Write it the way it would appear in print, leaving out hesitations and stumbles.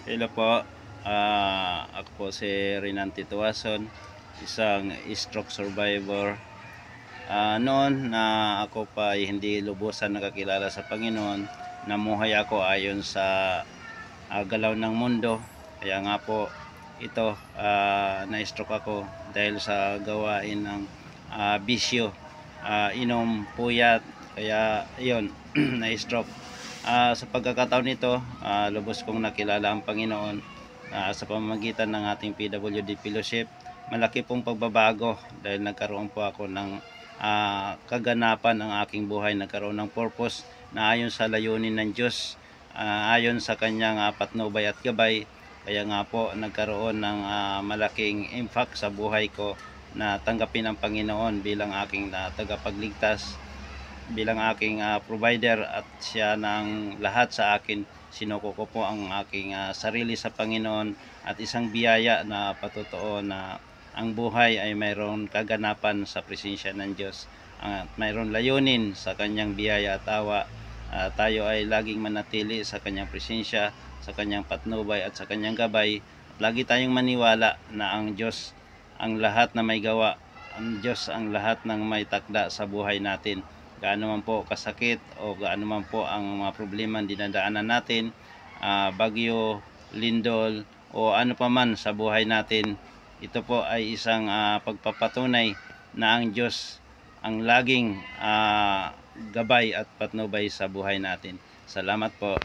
Hello po, ako po si Renante Tuason, isang stroke survivor. Noon na ako pa ay hindi lubusan nakakilala sa Panginoon, namuhay ako ayon sa galaw ng mundo. Kaya nga po ito, na-stroke ako dahil sa gawain ng bisyo, inom, puyat, kaya yun, na-stroke. Sa pagkakataon nito, lubos kong nakilala ang Panginoon sa pamamagitan ng ating PWD Fellowship. Malaki pong pagbabago dahil nagkaroon po ako ng kaganapan ng aking buhay, nagkaroon ng purpose na ayon sa layunin ng Diyos, ayon sa kanyang patnubay at gabay. Kaya nga po nagkaroon ng malaking impact sa buhay ko na tanggapin ang Panginoon bilang aking tagapagligtas, bilang aking provider, at siya ng lahat sa akin. Sinuko ko po ang aking sarili sa Panginoon at isang biyaya na patotoo na ang buhay ay mayroon kaganapan sa presensya ng Diyos at mayroon layunin sa kanyang biyaya at awa. Tayo ay laging manatili sa kanyang presensya, sa kanyang patnubay at sa kanyang gabay. Lagi tayong maniwala na ang Diyos ang lahat na may gawa, ang Diyos ang lahat ng may takda sa buhay natin. Gaano man po kasakit o gaano man po ang mga problema dinadaanan natin, bagyo, lindol o ano pa man sa buhay natin, ito po ay isang pagpapatunay na ang Diyos ang laging gabay at patnubay sa buhay natin. Salamat po.